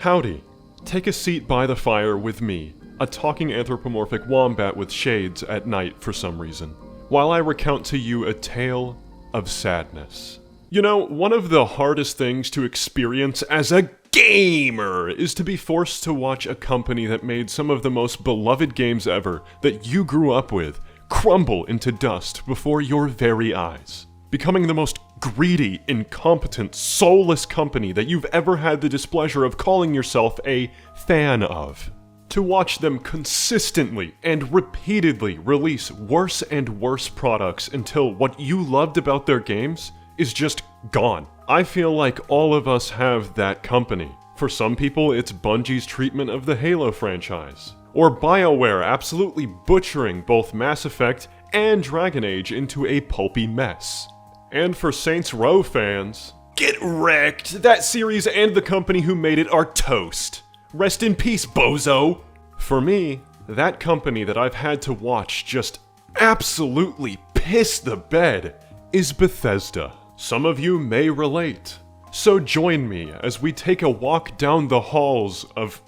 Howdy. Take a seat by the fire with me, a talking anthropomorphic wombat with shades at night for some reason, while I recount to you a tale of sadness. You know, one of the hardest things to experience as a gamer is to be forced to watch a company that made some of the most beloved games ever that you grew up with crumble into dust before your very eyes, becoming the most greedy, incompetent, soulless company that you've ever had the displeasure of calling yourself a fan of. To watch them consistently and repeatedly release worse and worse products until what you loved about their games is just gone. I feel like all of us have that company. For some people, it's Bungie's treatment of the Halo franchise, or BioWare absolutely butchering both Mass Effect and Dragon Age into a pulpy mess. And for Saints Row fans, get wrecked! That series and the company who made it are toast. Rest in peace, bozo! For me, that company that I've had to watch just absolutely piss the bed is Bethesda. Some of you may relate. So join me as we take a walk down the halls of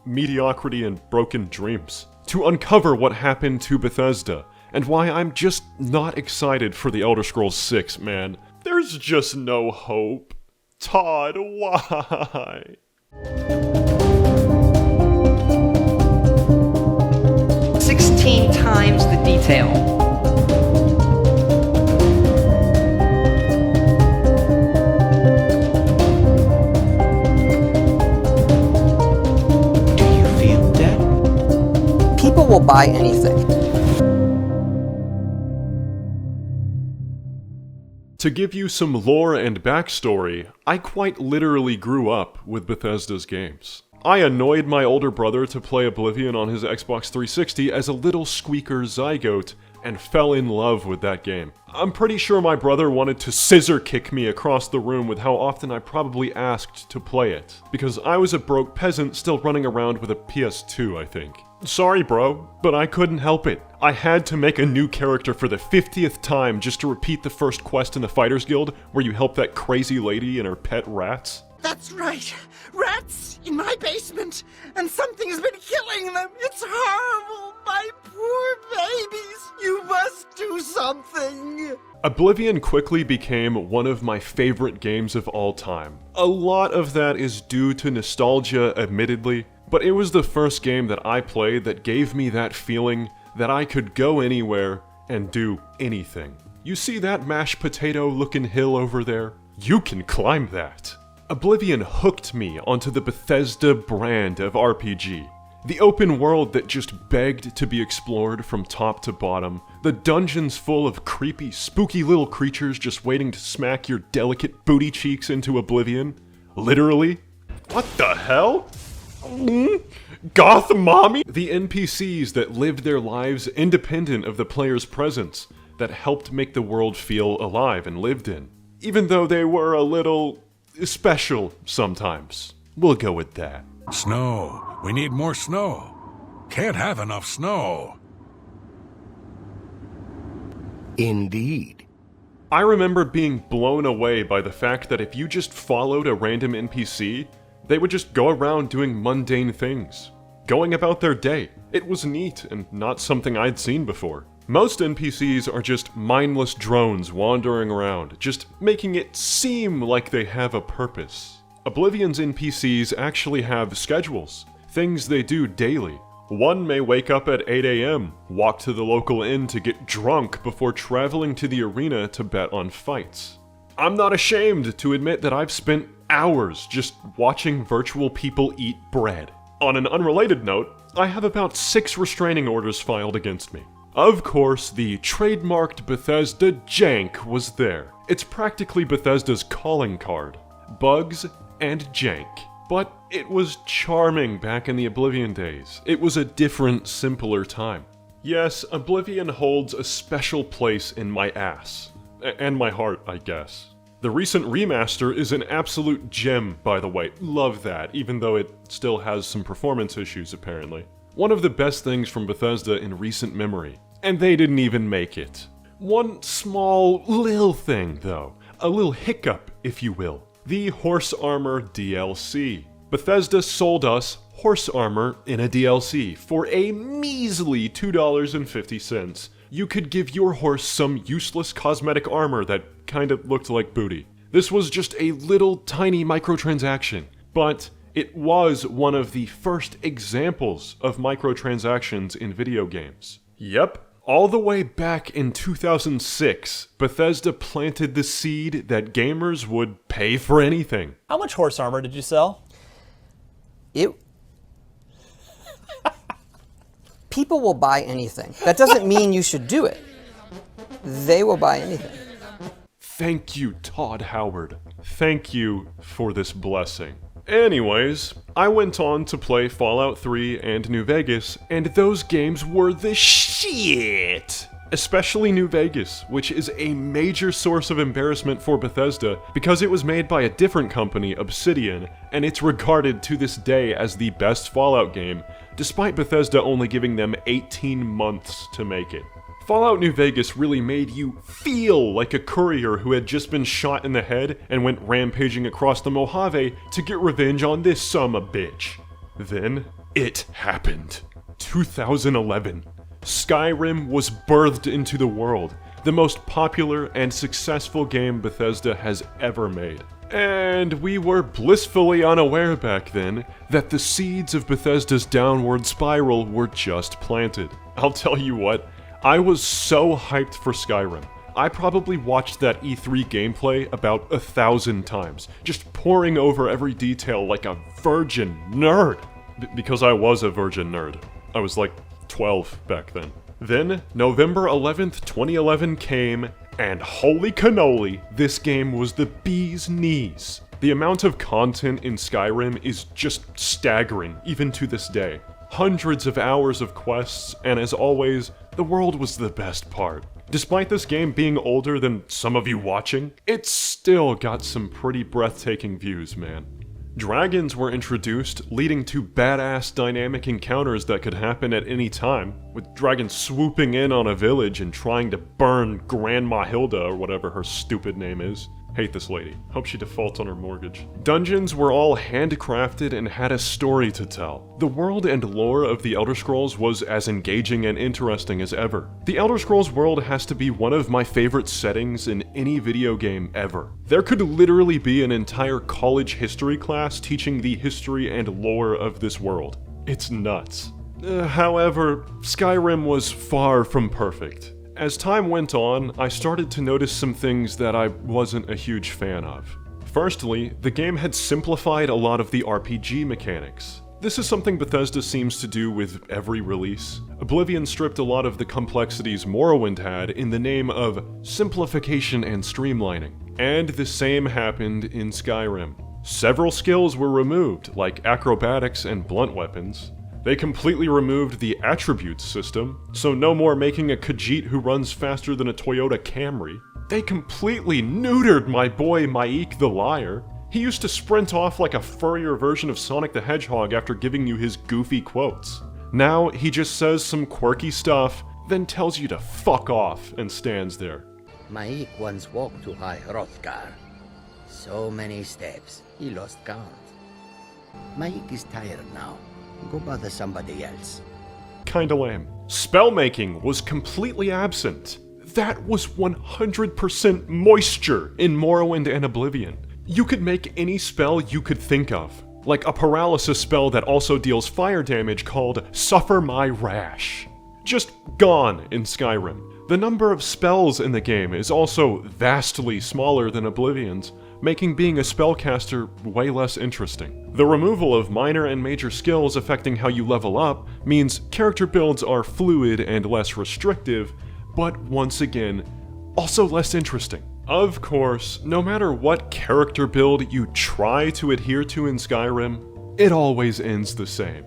mediocrity and broken dreams to uncover what happened to Bethesda and why I'm just not excited for The Elder Scrolls 6, man. There's just no hope. Todd, why? 16 times the detail. People will buy anything. To give you some lore and backstory, I quite literally grew up with Bethesda's games. I annoyed my older brother to play Oblivion on his Xbox 360 as a little squeaker zygote and fell in love with that game. I'm pretty sure my brother wanted to scissor kick me across the room with how often I probably asked to play it, because I was a broke peasant still running around with a PS2, I think. Sorry bro, but I couldn't help it. I had to make a new character for the 50th time just to repeat the first quest in the Fighters Guild where you help that crazy lady and her pet rats. That's right. Rats in my basement, and something has been killing them. It's horrible. My poor babies. You must do something. Oblivion quickly became one of my favorite games of all time. A lot of that is due to nostalgia, admittedly, but it was the first game that I played that gave me that feeling that I could go anywhere and do anything. You see that mashed potato looking hill over there? You can climb that. Oblivion hooked me onto the Bethesda brand of RPG. The open world that just begged to be explored from top to bottom. The dungeons full of creepy, spooky little creatures just waiting to smack your delicate booty cheeks into oblivion. Literally. What the hell? Goth mommy? The NPCs that lived their lives independent of the player's presence, that helped make the world feel alive and lived in. Even though they were a little special sometimes. We'll go with that. Snow. We need more snow. Can't have enough snow. Indeed. I remember being blown away by the fact that if you just followed a random NPC, they would just go around doing mundane things, going about their day. It was neat and not something I'd seen before. Most NPCs are just mindless drones wandering around, just making it seem like they have a purpose. Oblivion's NPCs actually have schedules, things they do daily. One may wake up at 8 AM, walk to the local inn to get drunk before traveling to the arena to bet on fights. I'm not ashamed to admit that I've spent hours just watching virtual people eat bread. On an unrelated note, I have about 6 restraining orders filed against me. Of course, the trademarked Bethesda jank was there. It's practically Bethesda's calling card. Bugs and jank. But it was charming back in the Oblivion days. It was a different, simpler time. Yes, Oblivion holds a special place in my ass. And my heart, I guess. The recent remaster is an absolute gem, by the way. Love that, even though it still has some performance issues, apparently. One of the best things from Bethesda in recent memory. And they didn't even make it. One small, little thing, though. A little hiccup, if you will. The Horse Armor DLC. Bethesda sold us horse armor in a DLC for a measly $2.50. You could give your horse some useless cosmetic armor that kinda looked like booty. This was just a little tiny microtransaction, but it was one of the first examples of microtransactions in video games. Yep, all the way back in 2006, Bethesda planted the seed that gamers would pay for anything. How much horse armor did you sell? People will buy anything. That doesn't mean you should do it. They will buy anything. Thank you, Todd Howard. Thank you for this blessing. Anyways, I went on to play Fallout 3 and New Vegas, and those games were the shit! Especially New Vegas, which is a major source of embarrassment for Bethesda because it was made by a different company, Obsidian, and it's regarded to this day as the best Fallout game, despite Bethesda only giving them 18 months to make it. Fallout New Vegas really made you feel like a courier who had just been shot in the head and went rampaging across the Mojave to get revenge on this summa bitch. Then, it happened. 2011. Skyrim was birthed into the world, the most popular and successful game Bethesda has ever made. And we were blissfully unaware back then that the seeds of Bethesda's downward spiral were just planted. I'll tell you what, I was so hyped for Skyrim. I probably watched that E3 gameplay about 1,000 times, just poring over every detail like a virgin nerd. Because I was a virgin nerd. I was like 12 back then. Then, November 11th, 2011 came, and holy cannoli, this game was the bee's knees. The amount of content in Skyrim is just staggering, even to this day. Hundreds of hours of quests, and as always, the world was the best part. Despite this game being older than some of you watching, it's still got some pretty breathtaking views, man. Dragons were introduced, leading to badass dynamic encounters that could happen at any time, with dragons swooping in on a village and trying to burn Grandma Hilda or whatever her stupid name is. Hate this lady. Hope she defaults on her mortgage. Dungeons were all handcrafted and had a story to tell. The world and lore of the Elder Scrolls was as engaging and interesting as ever. The Elder Scrolls world has to be one of my favorite settings in any video game ever. There could literally be an entire college history class teaching the history and lore of this world. It's nuts. However, Skyrim was far from perfect. As time went on, I started to notice some things that I wasn't a huge fan of. Firstly, the game had simplified a lot of the RPG mechanics. This is something Bethesda seems to do with every release. Oblivion stripped a lot of the complexities Morrowind had in the name of simplification and streamlining. And the same happened in Skyrim. Several skills were removed, like acrobatics and blunt weapons. They completely removed the attributes system, so no more making a Khajiit who runs faster than a Toyota Camry. They completely neutered my boy Maik the Liar. He used to sprint off like a furrier version of Sonic the Hedgehog after giving you his goofy quotes. Now he just says some quirky stuff, then tells you to fuck off and stands there. Maik once walked to High Hrothgar. So many steps, he lost count. Maik is tired now. Go bother somebody else. Kinda lame. Spellmaking was completely absent. That was 100% moisture in Morrowind and Oblivion. You could make any spell you could think of, like a paralysis spell that also deals fire damage called Suffer My Rash. Just gone in Skyrim. The number of spells in the game is also vastly smaller than Oblivion's, making being a spellcaster way less interesting. The removal of minor and major skills affecting how you level up means character builds are fluid and less restrictive, but once again, also less interesting. Of course, no matter what character build you try to adhere to in Skyrim, it always ends the same.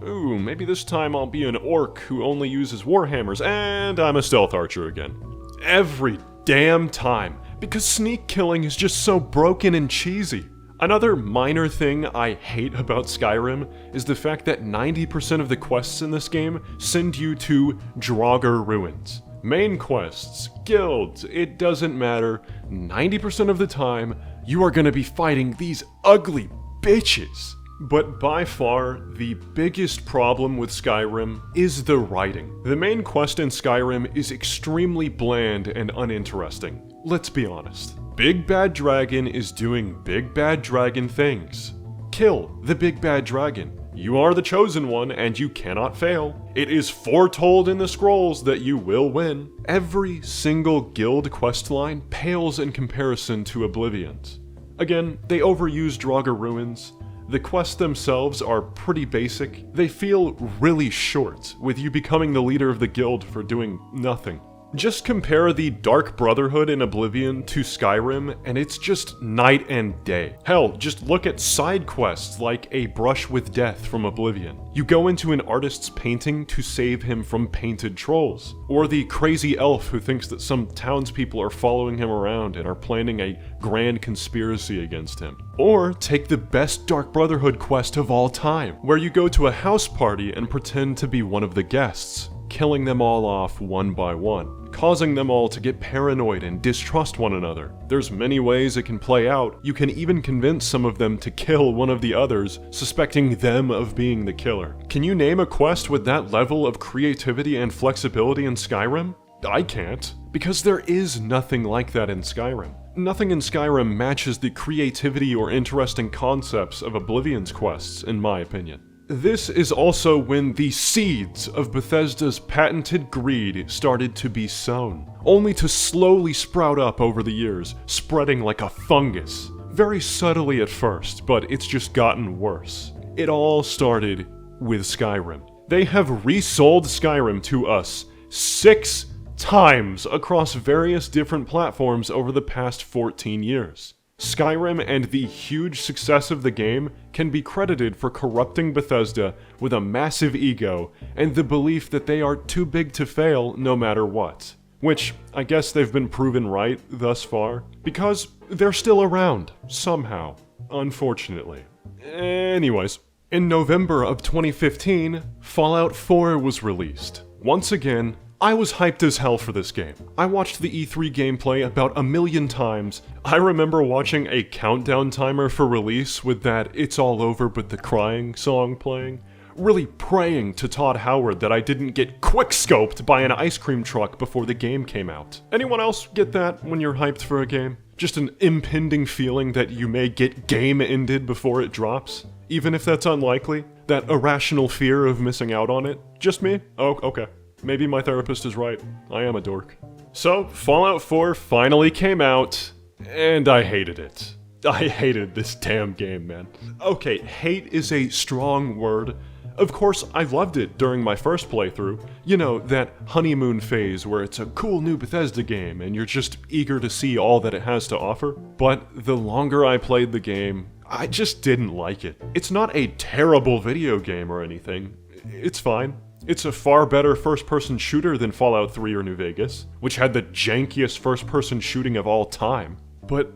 Ooh, maybe this time I'll be an orc who only uses warhammers, and I'm a stealth archer again. Every damn time, because sneak killing is just so broken and cheesy. Another minor thing I hate about Skyrim is the fact that 90% of the quests in this game send you to Draugr Ruins. Main quests, guilds, it doesn't matter. 90% of the time, you are gonna be fighting these ugly bitches. But by far, the biggest problem with Skyrim is the writing. The main quest in Skyrim is extremely bland and uninteresting. Let's be honest. Big Bad Dragon is doing big bad dragon things. Kill the big bad dragon. You are the chosen one and you cannot fail. It is foretold in the scrolls that you will win. Every single guild questline pales in comparison to Oblivion's. Again, they overuse Draugr Ruins. The quests themselves are pretty basic. They feel really short, with you becoming the leader of the guild for doing nothing. Just compare the Dark Brotherhood in Oblivion to Skyrim, and it's just night and day. Hell, just look at side quests like A Brush with Death from Oblivion. You go into an artist's painting to save him from painted trolls. Or the crazy elf who thinks that some townspeople are following him around and are planning a grand conspiracy against him. Or take the best Dark Brotherhood quest of all time, where you go to a house party and pretend to be one of the guests, killing them all off one by one, causing them all to get paranoid and distrust one another. There's many ways it can play out. You can even convince some of them to kill one of the others, suspecting them of being the killer. Can you name a quest with that level of creativity and flexibility in Skyrim? I can't, because there is nothing like that in Skyrim. Nothing in Skyrim matches the creativity or interesting concepts of Oblivion's quests, in my opinion. This is also when the seeds of Bethesda's patented greed started to be sown, only to slowly sprout up over the years, spreading like a fungus. Very subtly at first, but it's just gotten worse. It all started with Skyrim. They have resold Skyrim to us 6 times across various different platforms over the past 14 years. Skyrim and the huge success of the game can be credited for corrupting Bethesda with a massive ego and the belief that they are too big to fail no matter what. Which, I guess they've been proven right thus far, because they're still around, somehow, unfortunately. Anyways, in November of 2015, Fallout 4 was released. Once again, I was hyped as hell for this game. I watched the E3 gameplay about 1,000,000 times. I remember watching a countdown timer for release with that "It's All Over But the Crying" song playing. Really praying to Todd Howard that I didn't get quickscoped by an ice cream truck before the game came out. Anyone else get that when you're hyped for a game? Just an impending feeling that you may get game-ended before it drops? Even if that's unlikely? That irrational fear of missing out on it? Just me? Oh, okay. Maybe my therapist is right. I am a dork. So, Fallout 4 finally came out, and I hated it. I hated this damn game, man. Okay, hate is a strong word. Of course, I loved it during my first playthrough. You know, that honeymoon phase where it's a cool new Bethesda game and you're just eager to see all that it has to offer. But the longer I played the game, I just didn't like it. It's not a terrible video game or anything. It's fine. It's a far better first-person shooter than Fallout 3 or New Vegas, which had the jankiest first-person shooting of all time. But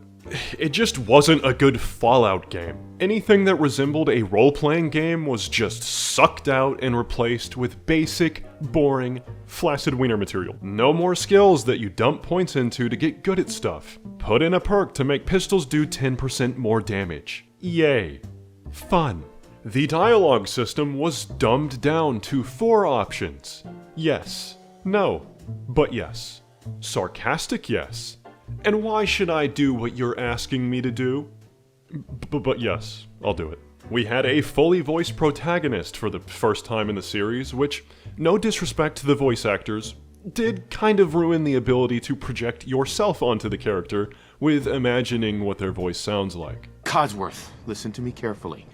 it just wasn't a good Fallout game. Anything that resembled a role-playing game was just sucked out and replaced with basic, boring, flaccid wiener material. No more skills that you dump points into to get good at stuff. Put in a perk to make pistols do 10% more damage. Yay. Fun. The dialogue system was dumbed down to 4 options. Yes. No. But yes. Sarcastic yes. And why should I do what you're asking me to do? But yes, I'll do it. We had a fully voiced protagonist for the first time in the series, which, no disrespect to the voice actors, did kind of ruin the ability to project yourself onto the character with imagining what their voice sounds like. Codsworth, listen to me carefully.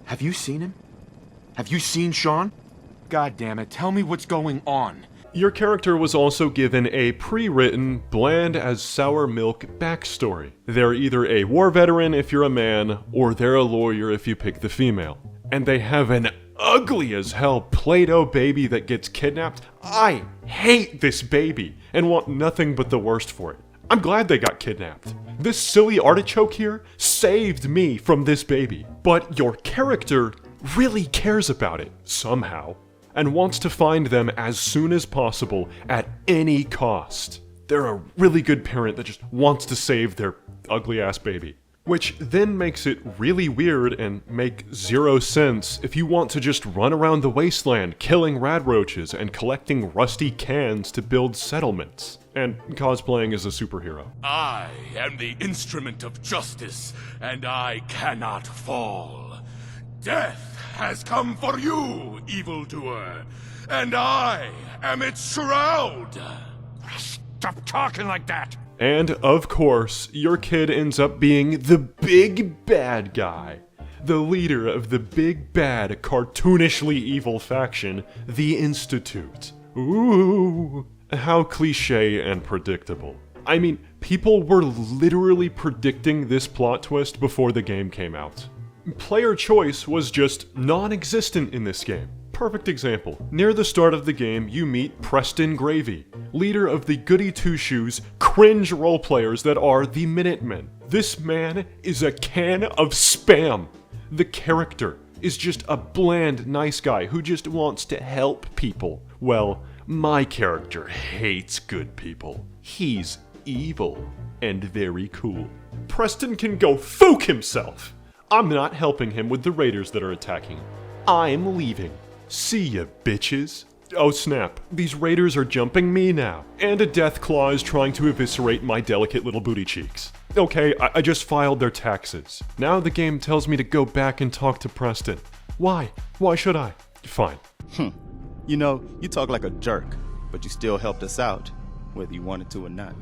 Have you seen him? Have you seen Sean? God damn it, tell me what's going on. Your character was also given a pre-written, bland as sour milk backstory. They're either a war veteran if you're a man, or they're a lawyer if you pick the female. And they have an ugly as hell Play-Doh baby that gets kidnapped. I hate this baby, and want nothing but the worst for it. I'm glad they got kidnapped. This silly artichoke here saved me from this baby. But your character really cares about it, somehow, and wants to find them as soon as possible at any cost. They're a really good parent that just wants to save their ugly-ass baby. Which then makes it really weird and make zero sense if you want to just run around the wasteland killing radroaches and collecting rusty cans to build settlements, and cosplaying as a superhero. I am the instrument of justice, and I cannot fall. Death has come for you, evildoer, and I am its shroud. Stop talking like that! And, of course, your kid ends up being the big bad guy. The leader of the big bad, cartoonishly evil faction, the Institute. Ooh, how cliche and predictable. I mean, people were literally predicting this plot twist before the game came out. Player choice was just non-existent in this game. Perfect example. Near the start of the game, you meet Preston Gravy, leader of the goody two-shoes, cringe roleplayers that are the Minutemen. This man is a can of spam. The character is just a bland, nice guy who just wants to help people. Well, my character hates good people. He's evil and very cool. Preston can go fuck himself. I'm not helping him with the raiders that are attacking. I'm leaving. See ya, bitches. Oh snap, these raiders are jumping me now. And a death claw is trying to eviscerate my delicate little booty cheeks. Okay, I just filed their taxes. Now the game tells me to go back and talk to Preston. Why? Why should I? Fine. You know, you talk like a jerk, but you still helped us out, whether you wanted to or not.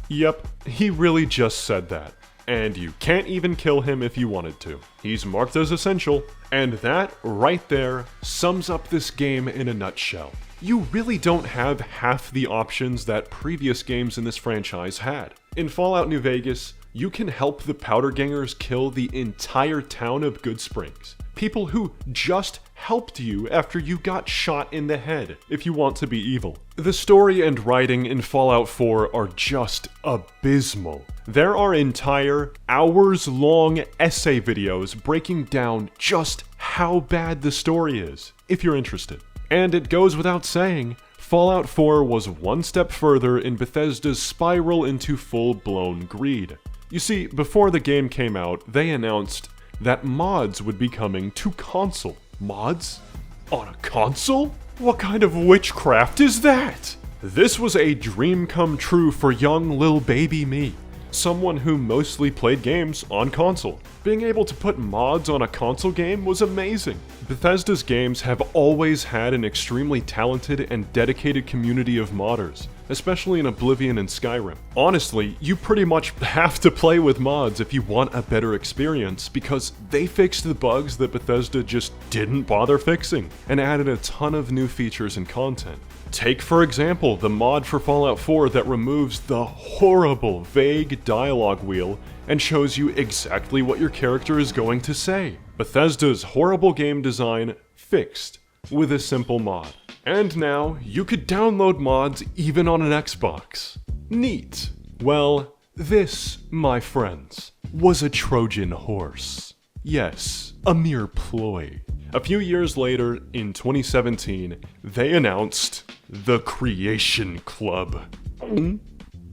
Yep, he really just said that. And you can't even kill him if you wanted to. He's marked as essential, and that, right there, sums up this game in a nutshell. You really don't have half the options that previous games in this franchise had. In Fallout New Vegas, you can help the Powder Gangers kill the entire town of Good Springs. People who just helped you after you got shot in the head, if you want to be evil. The story and writing in Fallout 4 are just abysmal. There are entire hours-long essay videos breaking down just how bad the story is, if you're interested. And it goes without saying, Fallout 4 was one step further in Bethesda's spiral into full-blown greed. You see, before the game came out, they announced that mods would be coming to console. Mods? On a console? What kind of witchcraft is that? This was a dream come true for young lil baby me. Someone who mostly played games on console. Being able to put mods on a console game was amazing. Bethesda's games have always had an extremely talented and dedicated community of modders, especially in Oblivion and Skyrim. Honestly, you pretty much have to play with mods if you want a better experience, because they fixed the bugs that Bethesda just didn't bother fixing, and added a ton of new features and content. Take, for example, the mod for Fallout 4 that removes the horrible, vague dialogue wheel and shows you exactly what your character is going to say. Bethesda's horrible game design fixed with a simple mod. And now, you could download mods even on an Xbox. Neat. Well, this, my friends, was a Trojan horse. Yes, a mere ploy. A few years later, in 2017, they announced the Creation Club.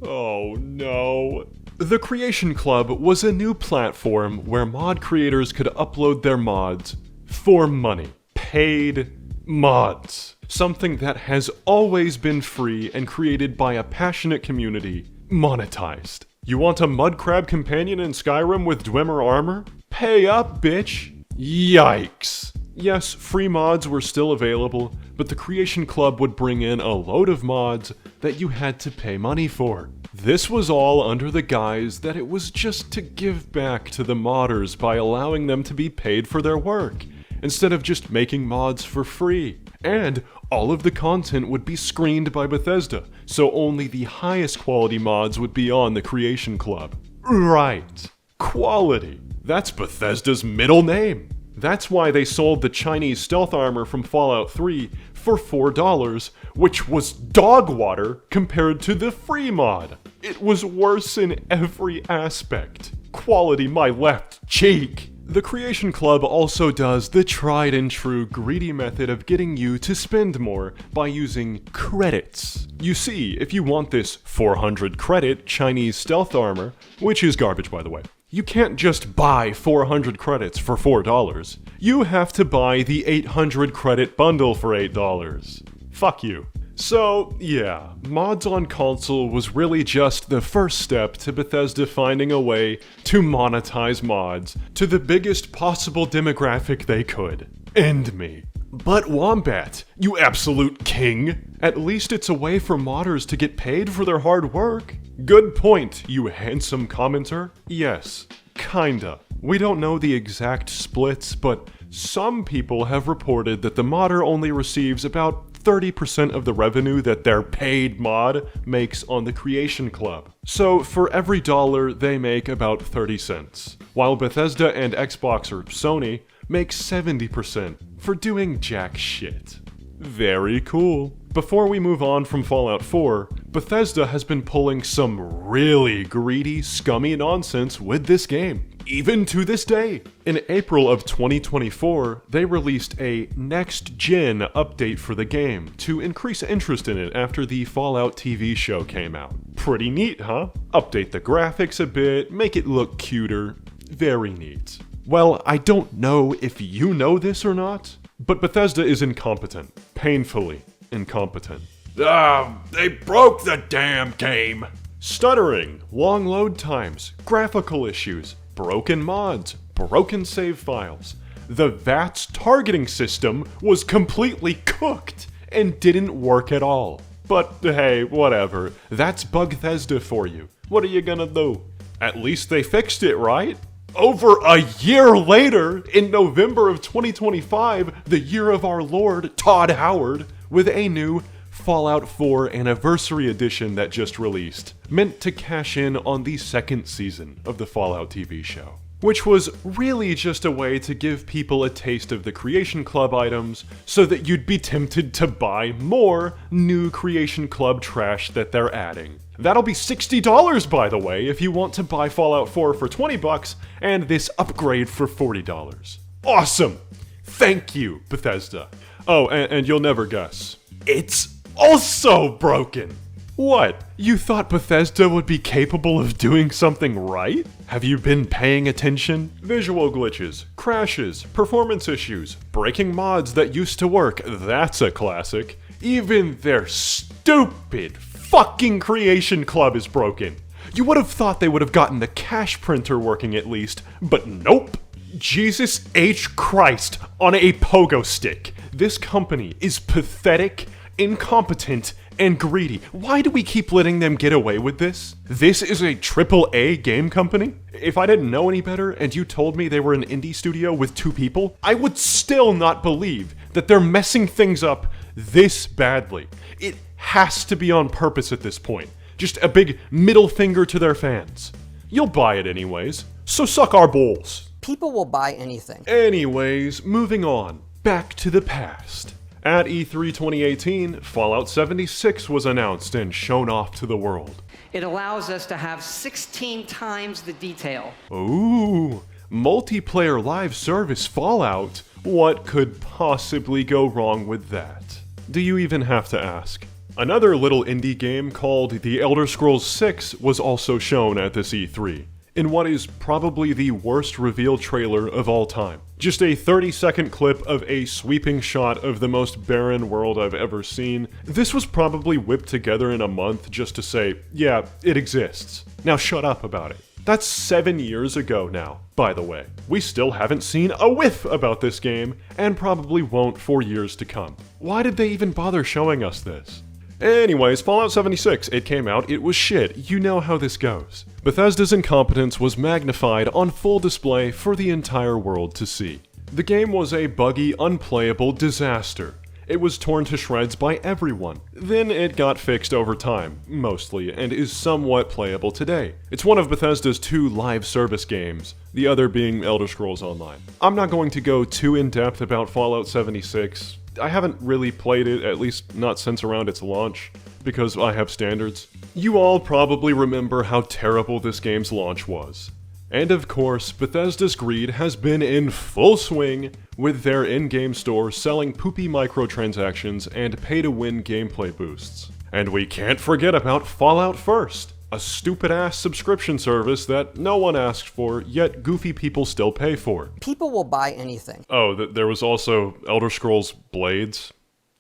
Oh no. The Creation Club was a new platform where mod creators could upload their mods for money. Paid mods. Something that has always been free and created by a passionate community, monetized. You want a mud crab companion in Skyrim with Dwemer armor? Pay up, bitch! Yikes. Yes, free mods were still available, but the Creation Club would bring in a load of mods that you had to pay money for. This was all under the guise that it was just to give back to the modders by allowing them to be paid for their work, instead of just making mods for free. And all of the content would be screened by Bethesda, so only the highest quality mods would be on the Creation Club. Right. Quality. That's Bethesda's middle name. That's why they sold the Chinese stealth armor from Fallout 3 for $4, which was dog water compared to the free mod. It was worse in every aspect. Quality my left cheek. The Creation Club also does the tried and true greedy method of getting you to spend more by using credits. You see, if you want this 400 credit Chinese stealth armor, which is garbage by the way, You can't just buy 400 credits for $4. You have to buy the 800 credit bundle for $8. Fuck you. So, yeah, mods on console was really just the first step to Bethesda finding a way to monetize mods to the biggest possible demographic they could. End me. But Wombat, you absolute king! At least it's a way for modders to get paid for their hard work. Good point, you handsome commenter. Yes, kinda. We don't know the exact splits, but some people have reported that the modder only receives about 30% of the revenue that their paid mod makes on the Creation Club. So for every dollar, they make about 30 cents, while Bethesda and Xbox or Sony make 70% for doing jack shit. Very cool. Before we move on from Fallout 4, Bethesda has been pulling some really greedy, scummy nonsense with this game, even to this day. In April of 2024, they released a next-gen update for the game to increase interest in it after the Fallout TV show came out. Pretty neat, huh? Update the graphics a bit, make it look cuter. Very neat. Well, I don't know if you know this or not, but Bethesda is incompetent. Painfully incompetent. They broke the damn game! Stuttering, long load times, graphical issues, broken mods, broken save files. The VATS targeting system was completely cooked and didn't work at all. But hey, whatever. That's Bugthesda for you. What are you gonna do? At least they fixed it, right? Over a year later, in November of 2025, the year of our Lord, Todd Howard, with a new Fallout 4 Anniversary Edition that just released, meant to cash in on the second season of the Fallout TV show. Which was really just a way to give people a taste of the Creation Club items so that you'd be tempted to buy more new Creation Club trash that they're adding. That'll be $60, by the way, if you want to buy Fallout 4 for $20 and this upgrade for $40. Awesome! Thank you, Bethesda. Oh, and you'll never guess. It's also broken! What? You thought Bethesda would be capable of doing something right? Have you been paying attention? Visual glitches, crashes, performance issues, breaking mods that used to work, that's a classic. Even their stupid fucking Creation Club is broken. You would have thought they would have gotten the cash printer working at least, but nope. Jesus H. Christ on a pogo stick. This company is pathetic, incompetent, and greedy. Why do we keep letting them get away with this? This is a AAA game company? If I didn't know any better and you told me they were an indie studio with 2 people, I would still not believe that they're messing things up this badly. It has to be on purpose at this point. Just a big middle finger to their fans. You'll buy it anyways, so suck our balls. People will buy anything. Anyways, moving on. Back to the past. At E3 2018, Fallout 76 was announced and shown off to the world. It allows us to have 16 times the detail. Ooh, multiplayer live service Fallout? What could possibly go wrong with that? Do you even have to ask? Another little indie game called The Elder Scrolls 6 was also shown at this E3, in what is probably the worst reveal trailer of all time. Just a 30-second clip of a sweeping shot of the most barren world I've ever seen. This was probably whipped together in a month just to say, yeah, it exists. Now shut up about it. That's 7 years ago now, by the way. We still haven't seen a whiff about this game, and probably won't for years to come. Why did they even bother showing us this? Anyways, Fallout 76, it came out, it was shit, you know how this goes. Bethesda's incompetence was magnified on full display for the entire world to see. The game was a buggy, unplayable disaster. It was torn to shreds by everyone. Then it got fixed over time, mostly, and is somewhat playable today. It's one of Bethesda's 2 live service games, the other being Elder Scrolls Online. I'm not going to go too in-depth about Fallout 76. I haven't really played it, at least not since around its launch, because I have standards. You all probably remember how terrible this game's launch was. And of course, Bethesda's greed has been in full swing, with their in-game store selling poopy microtransactions and pay-to-win gameplay boosts. And we can't forget about Fallout First. A stupid-ass subscription service that no one asked for, yet goofy people still pay for. People will buy anything. Oh, there was also Elder Scrolls Blades.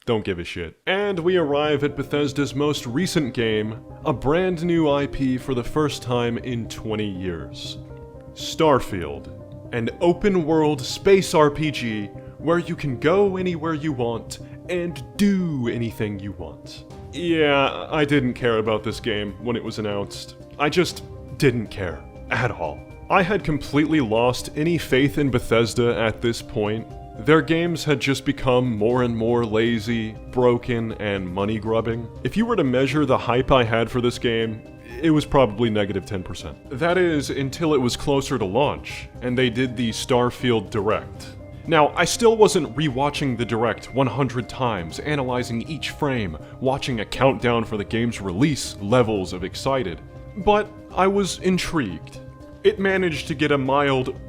Don't give a shit. And we arrive at Bethesda's most recent game, a brand new IP for the first time in 20 years. Starfield, an open-world space RPG where you can go anywhere you want and do anything you want. Yeah, I didn't care about this game when it was announced. I just didn't care at all. I had completely lost any faith in Bethesda at this point. Their games had just become more and more lazy, broken, and money-grubbing. If you were to measure the hype I had for this game, it was probably negative 10%. That is, until it was closer to launch, and they did the Starfield Direct. Now, I still wasn't rewatching the Direct 100 times, analyzing each frame, watching a countdown for the game's release levels of excited. But I was intrigued. It managed to get a mild,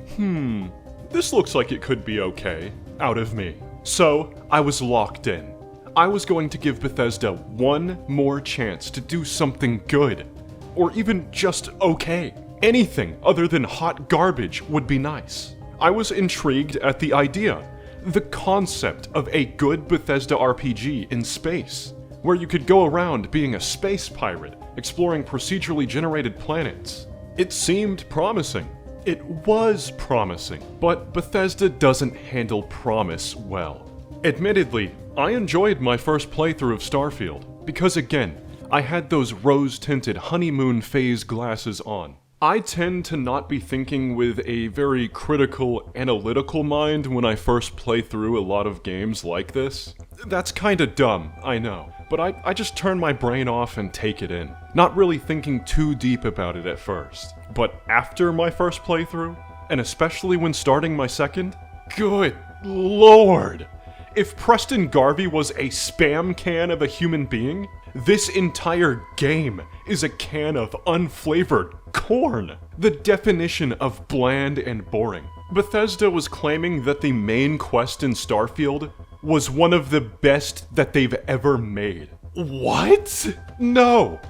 this looks like it could be okay, out of me. So, I was locked in. I was going to give Bethesda one more chance to do something good. Or even just okay. Anything other than hot garbage would be nice. I was intrigued at the idea, the concept of a good Bethesda RPG in space, where you could go around being a space pirate, exploring procedurally generated planets. It seemed promising. It was promising, but Bethesda doesn't handle promise well. Admittedly, I enjoyed my first playthrough of Starfield, because again, I had those rose-tinted honeymoon phase glasses on. I tend to not be thinking with a very critical, analytical mind when I first play through a lot of games like this. That's kinda dumb, I know, but I just turn my brain off and take it in, not really thinking too deep about it at first. But after my first playthrough, and especially when starting my second, good lord! If Preston Garvey was a spam can of a human being, this entire game is a can of unflavored corn. The definition of bland and boring. Bethesda was claiming that the main quest in Starfield was one of the best that they've ever made. What? No!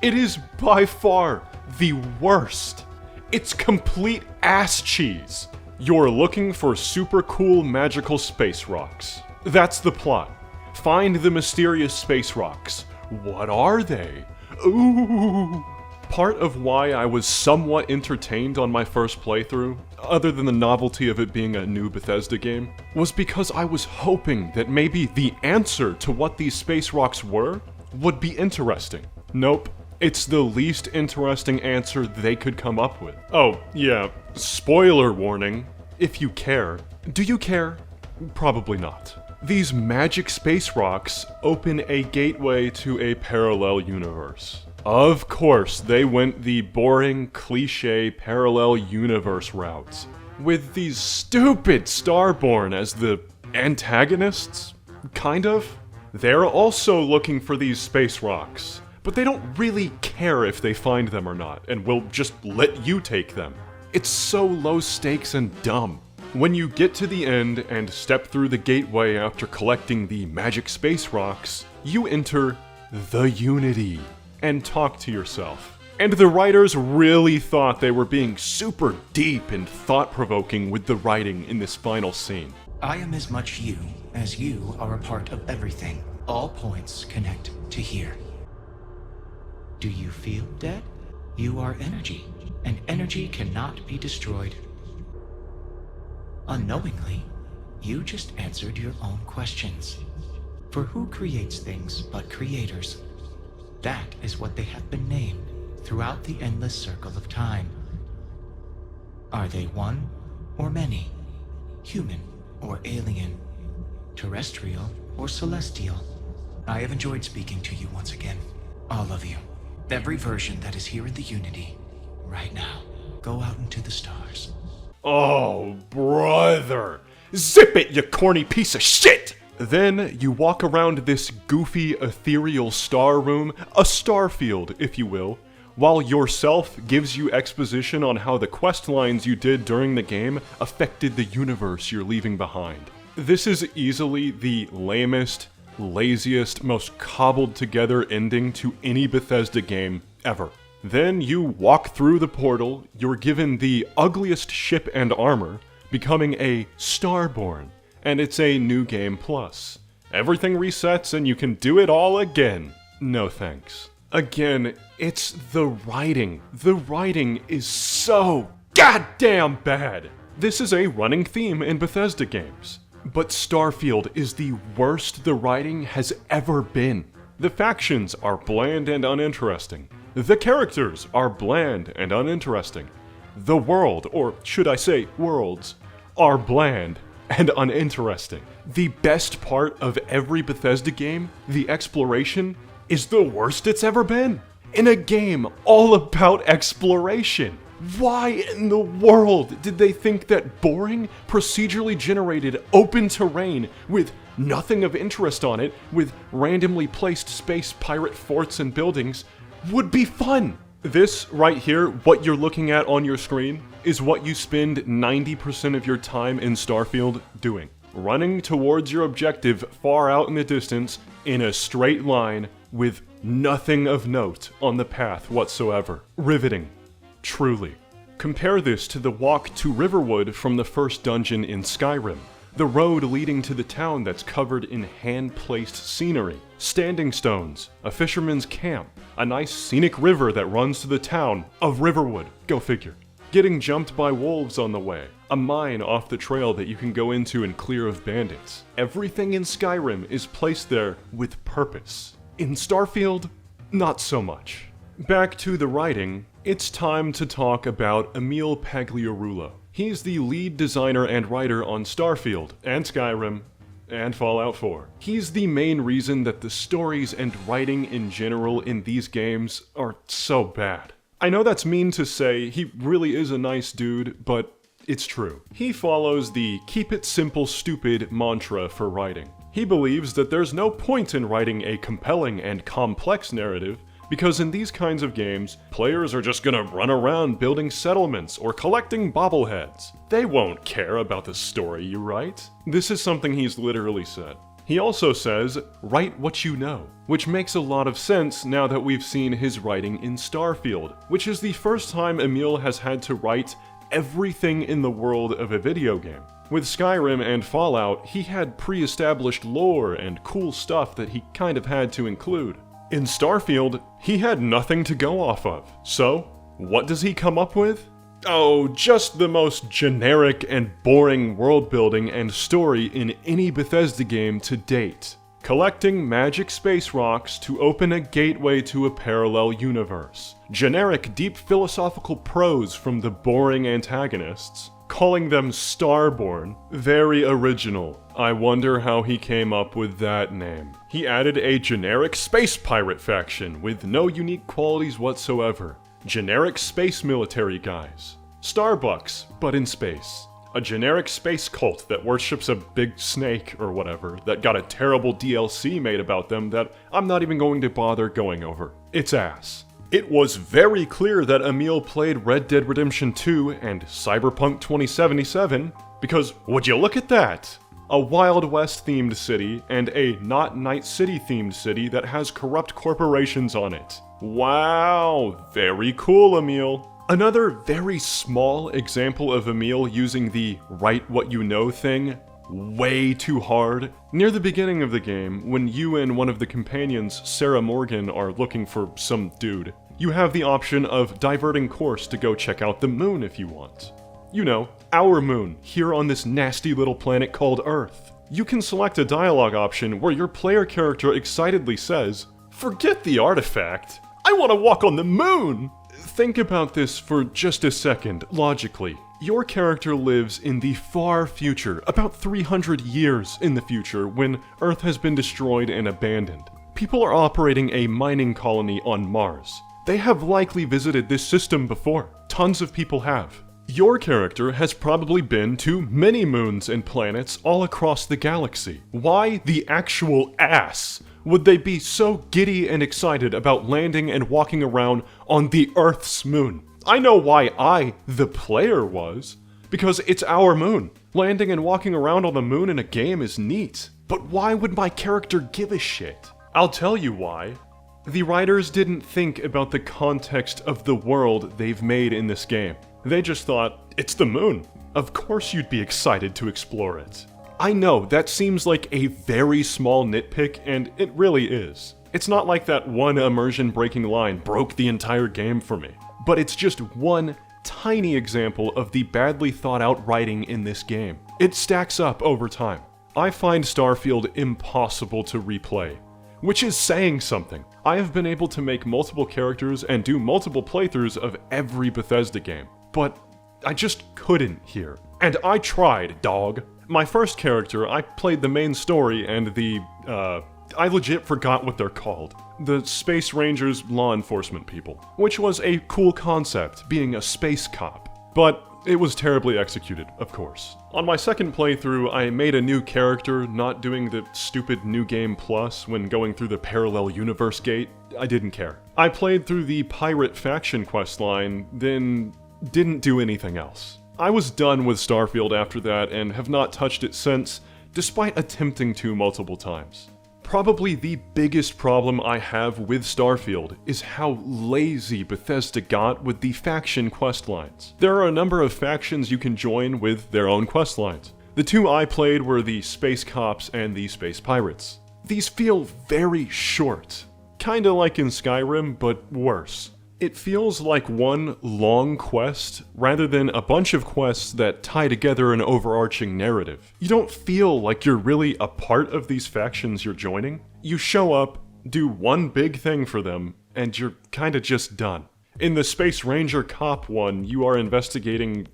It is by far the worst. It's complete ass cheese. You're looking for super cool magical space rocks. That's the plot. Find the mysterious space rocks. What are they? Ooh. Part of why I was somewhat entertained on my first playthrough, other than the novelty of it being a new Bethesda game, was because I was hoping that maybe the answer to what these space rocks were would be interesting. Nope. It's the least interesting answer they could come up with. Oh, yeah, spoiler warning. If you care. Do you care? Probably not. These magic space rocks open a gateway to a parallel universe. Of course, they went the boring, cliché parallel universe routes, with these stupid Starborn as the antagonists? Kind of? They're also looking for these space rocks, but they don't really care if they find them or not, and will just let you take them. It's so low stakes and dumb. When you get to the end and step through the gateway after collecting the magic space rocks, you enter the Unity and talk to yourself. And the writers really thought they were being super deep and thought-provoking with the writing in this final scene. I am as much you as you are a part of everything. All points connect to here. Do you feel dead? You are energy, and energy cannot be destroyed. Unknowingly, you just answered your own questions. For who creates things but creators? That is what they have been named throughout the endless circle of time. Are they one or many? Human or alien? Terrestrial or celestial? I have enjoyed speaking to you once again. All of you. Every version that is here in the Unity, right now. Go out into the stars. Oh, brother. Zip it, you corny piece of shit! Then you walk around this goofy, ethereal star room, a Starfield, if you will, while yourself gives you exposition on how the quest lines you did during the game affected the universe you're leaving behind. This is easily the lamest, laziest, most cobbled together ending to any Bethesda game ever. Then you walk through the portal, you're given the ugliest ship and armor, becoming a Starborn, and it's a New Game Plus. Everything resets and you can do it all again. No thanks. Again, it's the writing. The writing is so goddamn bad. This is a running theme in Bethesda games. But Starfield is the worst the writing has ever been. The factions are bland and uninteresting. The characters are bland and uninteresting. The world, or should I say worlds, are bland and uninteresting. The best part of every Bethesda game, the exploration, is the worst it's ever been. In a game all about exploration. Why in the world did they think that boring, procedurally generated open terrain with nothing of interest on it, with randomly placed space pirate forts and buildings, would be fun? This right here, what you're looking at on your screen, is what you spend 90% of your time in Starfield doing. Running towards your objective far out in the distance in a straight line with nothing of note on the path whatsoever. Riveting. Truly. Compare this to the walk to Riverwood from the first dungeon in Skyrim. The road leading to the town that's covered in hand-placed scenery, standing stones, a fisherman's camp, a nice scenic river that runs to the town of Riverwood. Go figure. Getting jumped by wolves on the way, a mine off the trail that you can go into and clear of bandits. Everything in Skyrim is placed there with purpose. In Starfield, not so much. Back to the writing, it's time to talk about Emil Pagliarulo. He's the lead designer and writer on Starfield, and Skyrim, and Fallout 4. He's the main reason that the stories and writing in general in these games are so bad. I know that's mean to say, he really is a nice dude, but it's true. He follows the keep it simple stupid mantra for writing. He believes that there's no point in writing a compelling and complex narrative, because in these kinds of games, players are just gonna run around building settlements or collecting bobbleheads. They won't care about the story you write. This is something he's literally said. He also says, write what you know, which makes a lot of sense now that we've seen his writing in Starfield, which is the first time Emil has had to write everything in the world of a video game. With Skyrim and Fallout, he had pre-established lore and cool stuff that he kind of had to include. In Starfield, he had nothing to go off of. So, what does he come up with? Oh, just the most generic and boring world building and story in any Bethesda game to date. Collecting magic space rocks to open a gateway to a parallel universe. Generic deep philosophical prose from the boring antagonists. Calling them Starborn. Very original. I wonder how he came up with that name. He added a generic space pirate faction with no unique qualities whatsoever. Generic space military guys. Starbucks, but in space. A generic space cult that worships a big snake or whatever that got a terrible DLC made about them that I'm not even going to bother going over. It's ass. It was very clear that Emil played Red Dead Redemption 2 and Cyberpunk 2077, because would you look at that? A Wild West themed city and a not Night City themed city that has corrupt corporations on it. Wow, very cool, Emil. Another very small example of Emil using the write what you know thing way too hard. Near the beginning of the game, when you and one of the companions, Sarah Morgan, are looking for some dude, you have the option of diverting course to go check out the moon if you want. You know, our moon, here on this nasty little planet called Earth. You can select a dialogue option where your player character excitedly says, "Forget the artifact, I want to walk on the moon!" Think about this for just a second, logically. Your character lives in the far future, about 300 years in the future, when Earth has been destroyed and abandoned. People are operating a mining colony on Mars. They have likely visited this system before. Tons of people have. Your character has probably been to many moons and planets all across the galaxy. Why the actual ass would they be so giddy and excited about landing and walking around on the Earth's moon? I know why I, the player, was. Because it's our moon. Landing and walking around on the moon in a game is neat. But why would my character give a shit? I'll tell you why. The writers didn't think about the context of the world they've made in this game. They just thought, it's the moon. Of course you'd be excited to explore it. I know, that seems like a very small nitpick, and it really is. It's not like that one immersion-breaking line broke the entire game for me. But it's just one tiny example of the badly thought-out writing in this game. It stacks up over time. I find Starfield impossible to replay, which is saying something. I have been able to make multiple characters and do multiple playthroughs of every Bethesda game, but I just couldn't here. And I tried, dog. My first character, I played the main story and I legit forgot what they're called. The Space Rangers law enforcement people, which was a cool concept, being a space cop. But it was terribly executed, of course. On my second playthrough, I made a new character, not doing the stupid New Game Plus when going through the parallel universe gate. I didn't care. I played through the pirate faction questline, then didn't do anything else. I was done with Starfield after that and have not touched it since, despite attempting to multiple times. Probably the biggest problem I have with Starfield is how lazy Bethesda got with the faction questlines. There are a number of factions you can join with their own questlines. The two I played were the Space Cops and the Space Pirates. These feel very short, kinda like in Skyrim, but worse. It feels like one long quest, rather than a bunch of quests that tie together an overarching narrative. You don't feel like you're really a part of these factions you're joining. You show up, do one big thing for them, and you're kinda just done. In the Space Ranger Cop one, you are investigating,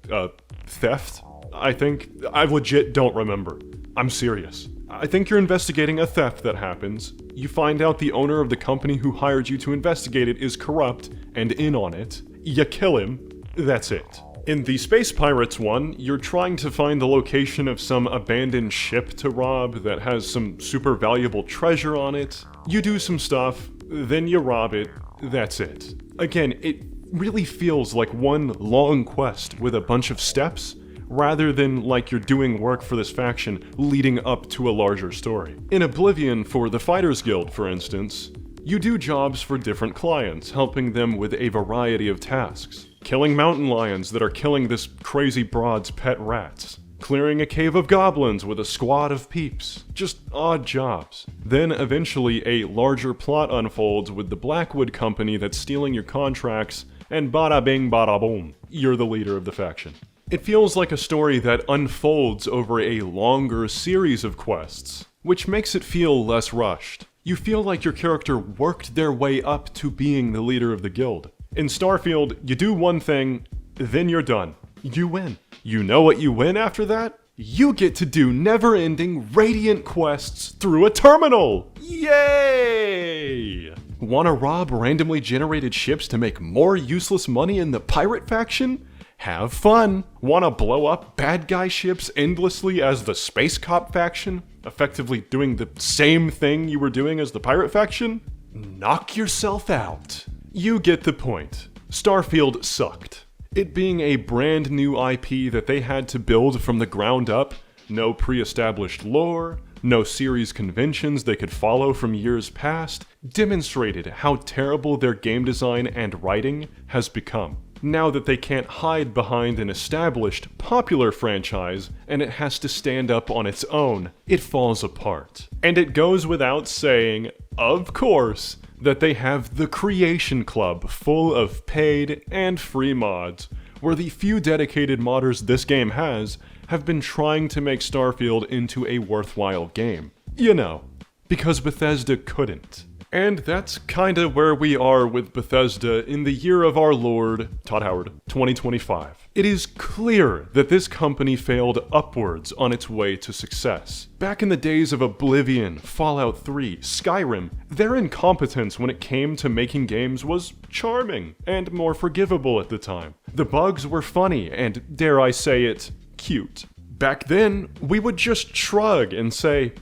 theft, I think. I legit don't remember. I'm serious. I think you're investigating a theft that happens. You find out the owner of the company who hired you to investigate it is corrupt and in on it. You kill him. That's it. In the Space Pirates one, you're trying to find the location of some abandoned ship to rob that has some super valuable treasure on it. You do some stuff, then you rob it. That's it. Again, it really feels like one long quest with a bunch of steps, rather than like you're doing work for this faction leading up to a larger story. In Oblivion, for the Fighters Guild, for instance, you do jobs for different clients, helping them with a variety of tasks. Killing mountain lions that are killing this crazy broad's pet rats. Clearing a cave of goblins with a squad of peeps. Just odd jobs. Then eventually a larger plot unfolds with the Blackwood company that's stealing your contracts, and bada bing bada boom, you're the leader of the faction. It feels like a story that unfolds over a longer series of quests, which makes it feel less rushed. You feel like your character worked their way up to being the leader of the guild. In Starfield, you do one thing, then you're done. You win. You know what you win after that? You get to do never-ending Radiant quests through a terminal! Yay! Wanna rob randomly generated ships to make more useless money in the pirate faction? Have fun! Wanna blow up bad guy ships endlessly as the Space Cop faction? Effectively doing the same thing you were doing as the pirate faction? Knock yourself out. You get the point. Starfield sucked. It being a brand new IP that they had to build from the ground up, no pre-established lore, no series conventions they could follow from years past, demonstrated how terrible their game design and writing has become. Now that they can't hide behind an established, popular franchise, and it has to stand up on its own, it falls apart. And it goes without saying, of course, that they have the Creation Club full of paid and free mods, where the few dedicated modders this game has have been trying to make Starfield into a worthwhile game. You know, because Bethesda couldn't. And that's kinda where we are with Bethesda in the year of our Lord, Todd Howard, 2025. It is clear that this company failed upwards on its way to success. Back in the days of Oblivion, Fallout 3, Skyrim, their incompetence when it came to making games was charming and more forgivable at the time. The bugs were funny and, dare I say it, cute. Back then, we would just shrug and say,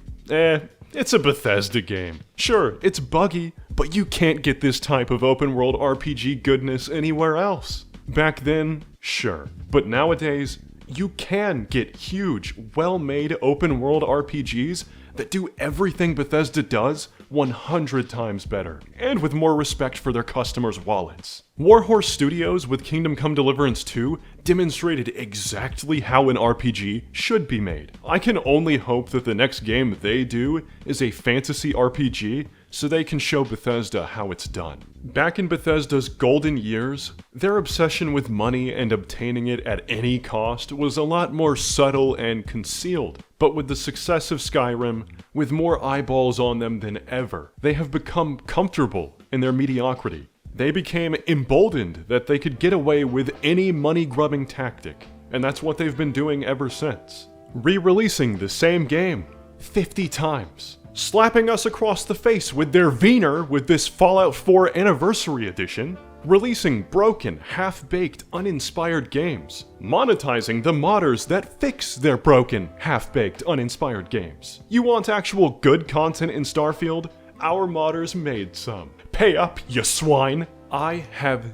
it's a Bethesda game. Sure, it's buggy, but you can't get this type of open-world RPG goodness anywhere else. Back then, sure. But nowadays, you can get huge, well-made open-world RPGs that do everything Bethesda does 100 times better, and with more respect for their customers' wallets. Warhorse Studios with Kingdom Come Deliverance 2 demonstrated exactly how an RPG should be made. I can only hope that the next game they do is a fantasy RPG so they can show Bethesda how it's done. Back in Bethesda's golden years, their obsession with money and obtaining it at any cost was a lot more subtle and concealed. But with the success of Skyrim, with more eyeballs on them than ever, they have become comfortable in their mediocrity. They became emboldened that they could get away with any money-grubbing tactic, and that's what they've been doing ever since. Re-releasing the same game 50 times. Slapping us across the face with their wiener with this Fallout 4 Anniversary Edition, releasing broken, half-baked, uninspired games, monetizing the modders that fix their broken, half-baked, uninspired games. You want actual good content in Starfield? Our modders made some. Pay up, you swine! I have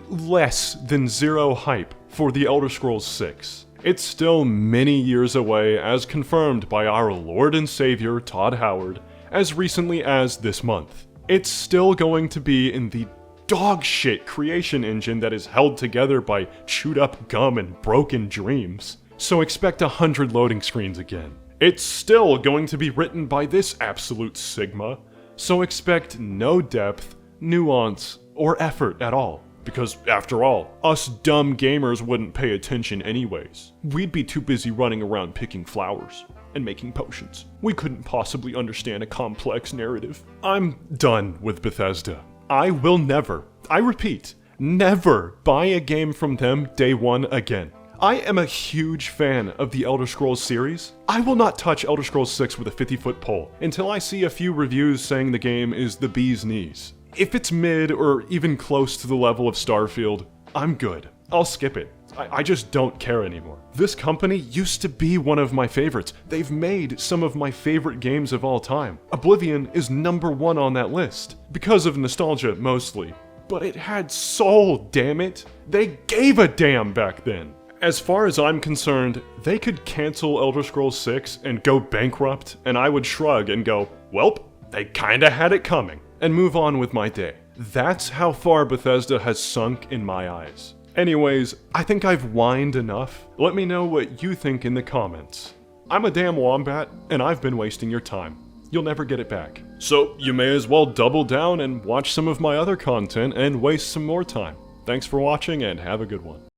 less than zero hype for The Elder Scrolls 6. It's still many years away, as confirmed by our Lord and Savior Todd Howard as recently as this month. It's still going to be in the dogshit creation engine that is held together by chewed up gum and broken dreams, so expect 100 loading screens again. It's still going to be written by this absolute Sigma, so expect no depth, nuance, or effort at all. Because, after all, us dumb gamers wouldn't pay attention anyways. We'd be too busy running around picking flowers and making potions. We couldn't possibly understand a complex narrative. I'm done with Bethesda. I will never, I repeat, never buy a game from them day one again. I am a huge fan of the Elder Scrolls series. I will not touch Elder Scrolls 6 with a 50-foot pole until I see a few reviews saying the game is the bee's knees. If it's mid or even close to the level of Starfield, I'm good. I'll skip it. I just don't care anymore. This company used to be one of my favorites. They've made some of my favorite games of all time. Oblivion is #1 on that list, because of nostalgia mostly. But it had soul, damn it. They gave a damn back then. As far as I'm concerned, they could cancel Elder Scrolls 6 and go bankrupt, and I would shrug and go, welp, they kinda had it coming, and move on with my day. That's how far Bethesda has sunk in my eyes. Anyways, I think I've whined enough. Let me know what you think in the comments. I'm a damn wombat, and I've been wasting your time. You'll never get it back. So you may as well double down and watch some of my other content and waste some more time. Thanks for watching and have a good one.